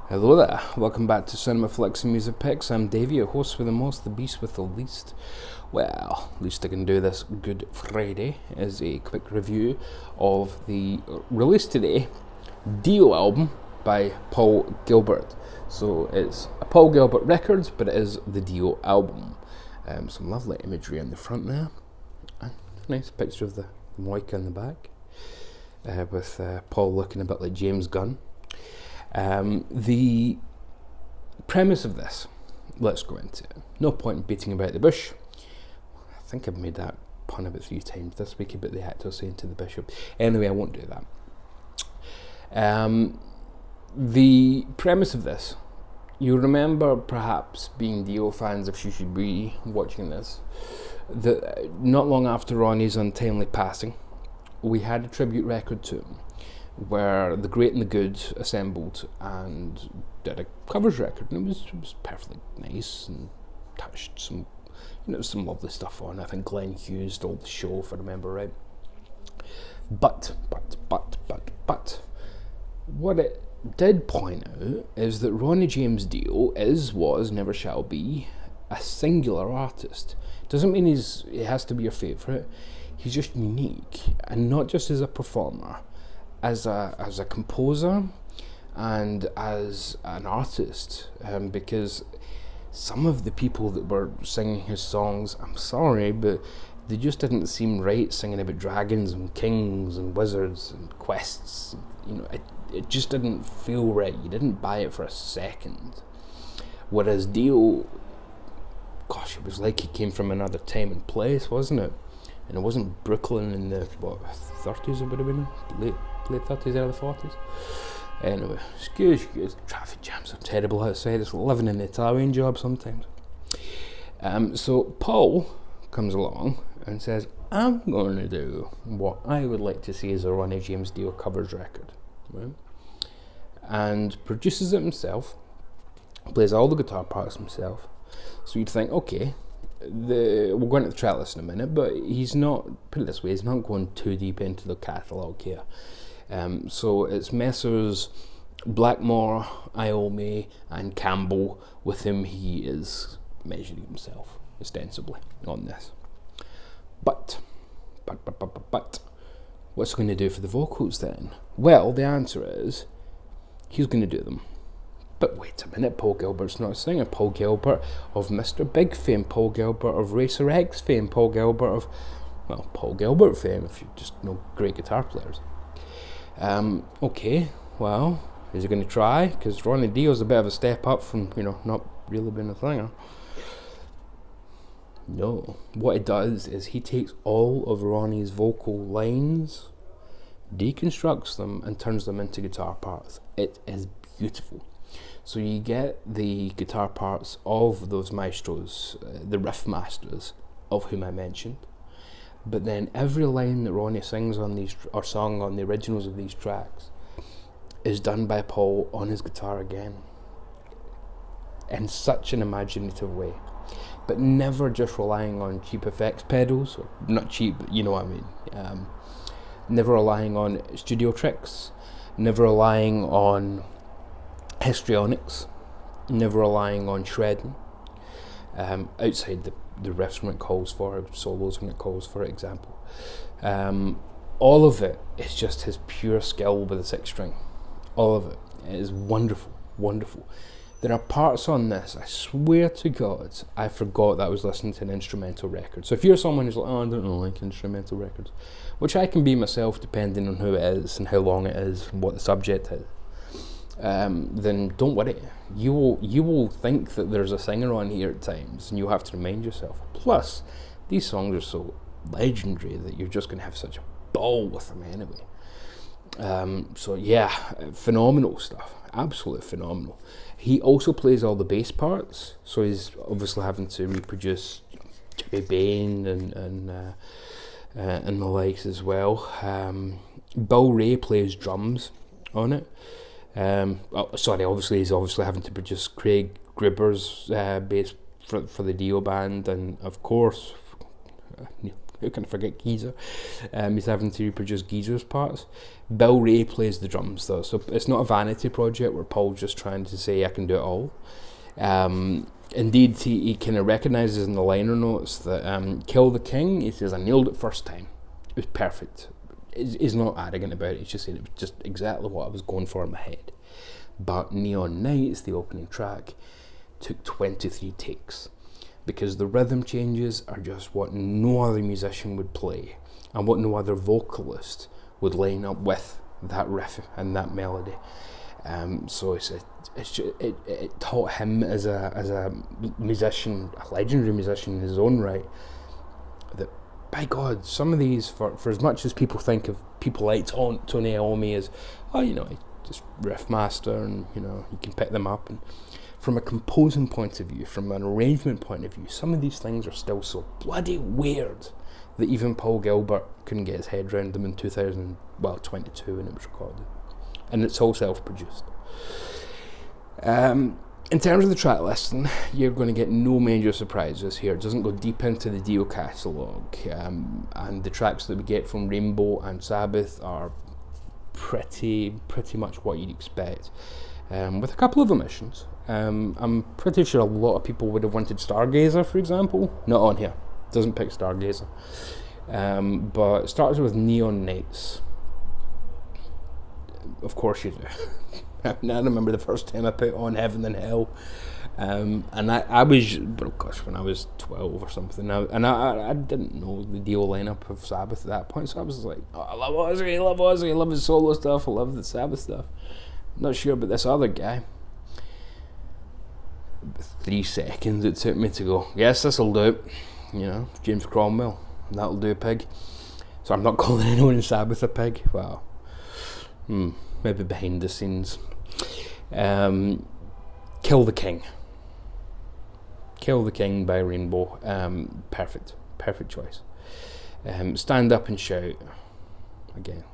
Hello there, welcome back to Cinema Flicks and Music Picks. I'm Davey, your host with the most, the beast with the least. Well, least I can do this Good Friday is a quick review of the release today Dio album by Paul Gilbert. So it's a Paul Gilbert Records, but it is the Dio album. Some lovely imagery on the front there. And a nice picture of the Moika in the back, with Paul looking a bit like James Gunn. The premise of this, let's go into it. No point in beating about the bush. I think I've made that pun about 3 times this week about the actor saying to the bishop. Anyway, I won't do that. The premise of this, you remember perhaps being Dio fans, if you should be watching this, that not long after Ronnie's untimely passing, we had a tribute record to him, where the great and the good assembled and did a covers record, and it was perfectly nice and touched some lovely stuff on. I think Glenn Hughes stole the show, if I remember right. But what it did point out is that Ronnie James Dio was, never shall be, a singular artist. Doesn't mean he has to be your favourite. He's just unique, and not just as a performer, as a composer and as an artist, because some of the people that were singing his songs, I'm sorry, but they just didn't seem right, singing about dragons and kings and wizards and quests. It just didn't feel right. You didn't buy it for a second. Whereas Dio, gosh, it was like he came from another time and place, wasn't it? And it wasn't Brooklyn in the 30s, it would have been late 30s, early 40s. Anyway, excuse, traffic jams are terrible outside. It's living in the Italian job sometimes. So Paul comes along and says, I'm going to do what I would like to see as a Ronnie James Dio covers record, right? And produces it himself, plays all the guitar parts himself. So you'd think, okay, we'll go into the track list in a minute, but he's not, put it this way, he's not going too deep into the catalogue here. So it's Messrs Blackmore, Iommi and Campbell with whom he is measuring himself, ostensibly, on this. But what's he going to do for the vocals then? Well, the answer is, he's going to do them. But wait a minute, Paul Gilbert's not a singer. Paul Gilbert of Mr. Big fame, Paul Gilbert of Racer X fame, Paul Gilbert of, Paul Gilbert fame, if you just know great guitar players. Okay, well, is he going to try? Because Ronnie Dio's a bit of a step up from, not really being a singer. No. What it does is he takes all of Ronnie's vocal lines, deconstructs them, and turns them into guitar parts. It is beautiful. So you get the guitar parts of those maestros, the riff masters, of whom I mentioned. But then every line that Ronnie sings on these, or sung on the originals of these tracks, is done by Paul on his guitar again. In such an imaginative way. But never just relying on cheap effects pedals, or not cheap, but you know what I mean. Never relying on studio tricks, never relying on histrionics, never relying on shredding, outside the riffs when it calls for it, solos when it calls for example. All of it is just his pure skill with the 6 string. All of it is wonderful, wonderful. There are parts on this, I swear to God, I forgot that I was listening to an instrumental record. So if you're someone who's like, I don't know, like instrumental records, which I can be myself depending on who it is and how long it is and what the subject is, then don't worry. You will think that there's a singer on here at times, and you'll have to remind yourself. Plus, these songs are so legendary that you're just going to have such a ball with them anyway. So yeah, phenomenal stuff. Absolutely phenomenal. He also plays all the bass parts, so he's obviously having to reproduce Jimmy Bain and the likes as well. Bill Ray plays drums on it. Obviously he's having to produce Craig Gribber's bass for the Dio band, and of course Who can forget Geezer? He's having to reproduce Geezer's parts. Bill Ray plays the drums though, so it's not a vanity project where Paul's just trying to say I can do it all. Indeed, he kind of recognises in the liner notes that Kill the King, he says, I nailed it first time. It was perfect. He's not arrogant about it, he's just saying it was just exactly what I was going for in my head. But Neon Nights, the opening track, took 23 takes because the rhythm changes are just what no other musician would play and what no other vocalist would line up with that riff and that melody. So it taught him as a musician, a legendary musician in his own right, that by God, some of these, for as much as people think of people like Tony Iommi as, just riff master and, you can pick them up. And from a composing point of view, from an arrangement point of view, some of these things are still so bloody weird that even Paul Gilbert couldn't get his head around them in 2022 when it was recorded. And it's all self-produced. In terms of the track listing, you're going to get no major surprises here. It doesn't go deep into the Dio catalogue, and the tracks that we get from Rainbow and Sabbath are pretty much what you'd expect, with a couple of omissions. I'm pretty sure a lot of people would have wanted Stargazer, for example. Not on here. Doesn't pick Stargazer. But it starts with Neon Nights. Of course you do. I remember the first time I put on Heaven and Hell, and I was, when I was 12 or something, I didn't know the Dio lineup of Sabbath at that point, so I was like, I love Ozzy, I love his solo stuff, I love the Sabbath stuff. I'm not sure about this other guy. 3 seconds it took me to go, yes, this'll do it. James Cromwell, that'll do, pig. So I'm not calling anyone in Sabbath a pig. Well, maybe behind the scenes. Kill the King by Rainbow. Perfect choice. Stand Up and Shout, again.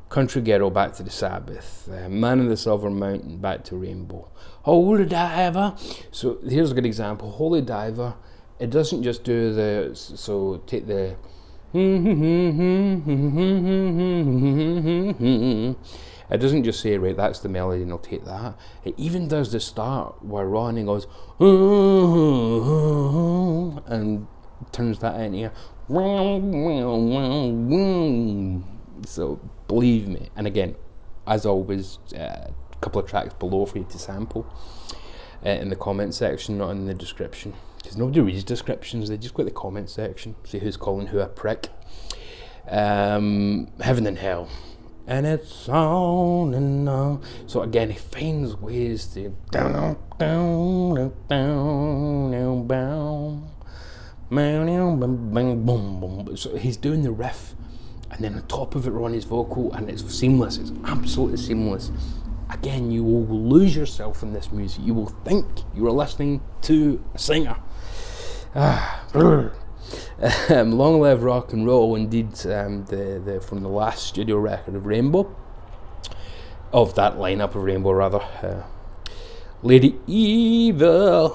Country Ghetto, back to the Sabbath. Man of the Silver Mountain, back to Rainbow. Holy Diver. So here's a good example. Holy Diver, it doesn't just do the, so take the it doesn't just say, right, that's the melody and I'll take that. It even does the start where Ronnie goes and turns that into so believe me. And again, as always, a couple of tracks below for you to sample in the comment section, not in the description, because nobody reads descriptions, they just go to the comment section, see who's calling who a prick. Heaven and Hell, and it's on and on. So again, he finds ways to down, so he's doing the riff, and then on top of it, Ronnie's vocal, and it's seamless. It's absolutely seamless. Again, you will lose yourself in this music. You will think you are listening to a singer. Long Live Rock and Roll, indeed, the from the last studio record of Rainbow, of that lineup of Rainbow rather. Lady Evil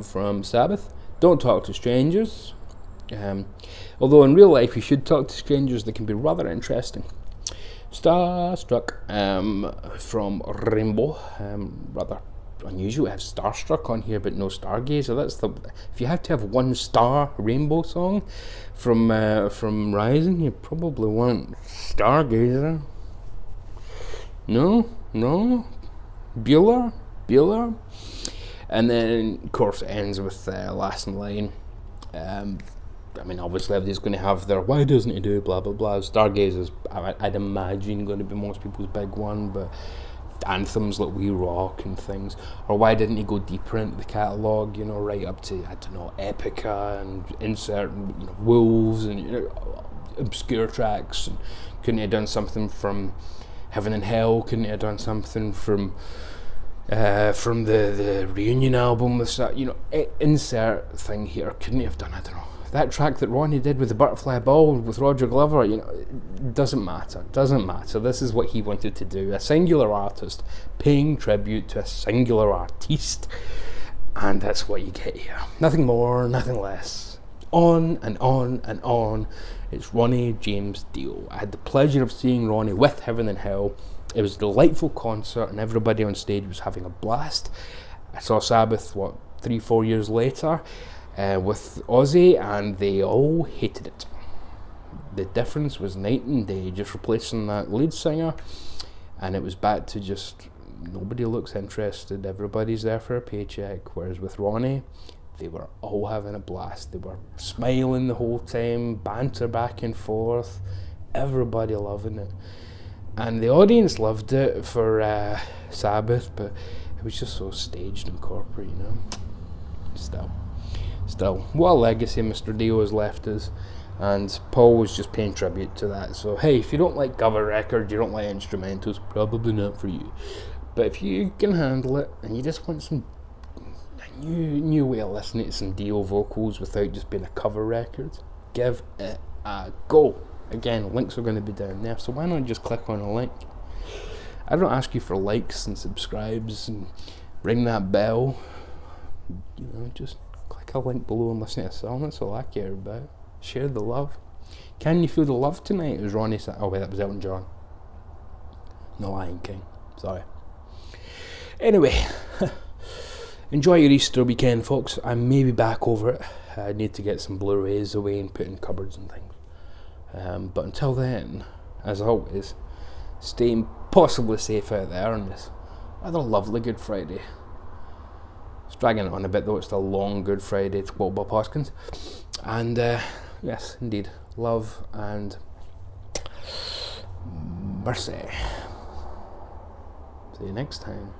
from Sabbath. Don't Talk to Strangers. Although in real life you should talk to strangers, they can be rather interesting. Starstruck from Rainbow, rather unusual to have Starstruck on here but no Stargazer. That's if you have to have one star Rainbow song from Rising, you probably want Stargazer. No, Bueller, and then of course it ends with Last in Line. Obviously everybody's going to have their why doesn't he do blah blah blah. Stargazer's, I'd imagine, going to be most people's big one, but anthems like We Rock and things, or why didn't he go deeper into the catalogue, right up to, I don't know, Epica and insert, Wolves and obscure tracks, and couldn't he have done something from Heaven and Hell, couldn't he have done something from the reunion album with that, insert thing here, couldn't he have done, I don't know, that track that Ronnie did with the Butterfly Ball with Roger Glover, it doesn't matter. This is what he wanted to do. A singular artist paying tribute to a singular artiste. And that's what you get here. Nothing more, nothing less. on and on and on. It's Ronnie James Dio. I had the pleasure of seeing Ronnie with Heaven and Hell. It was a delightful concert and everybody on stage was having a blast. I saw Sabbath, 3-4 years later, with Ozzy, and they all hated it. The difference was night and day, just replacing that lead singer, and it was back to just nobody looks interested, everybody's there for a paycheck. Whereas with Ronnie, they were all having a blast. They were smiling the whole time, banter back and forth, everybody loving it. And the audience loved it for Sabbath, but it was just so staged and corporate, you know. Still, what a legacy Mr. Dio has left us, and Paul was just paying tribute to that. So hey, if you don't like cover records, you don't like instrumentals, probably not for you. But if you can handle it and you just want some new way of listening to some Dio vocals without just being a cover record, give it a go. Again, links are going to be down there, so why not just click on a link? I don't ask you for likes and subscribes and ring that bell. You know, just click a link below and listen to a song. That's all I care about. Share the love. Can you feel the love tonight? It was Ronnie. Oh wait, that was Elton John. No, Lion King. Sorry. Anyway, enjoy your Easter weekend, folks. I may be back over it. I need to get some Blu-rays away and put in cupboards and things. But until then, as always, stay impossibly safe out there on this rather lovely Good Friday. It's dragging it on a bit though, it's the long Good Friday to quote Bob Hoskins. And yes, indeed, love and mercy. See you next time.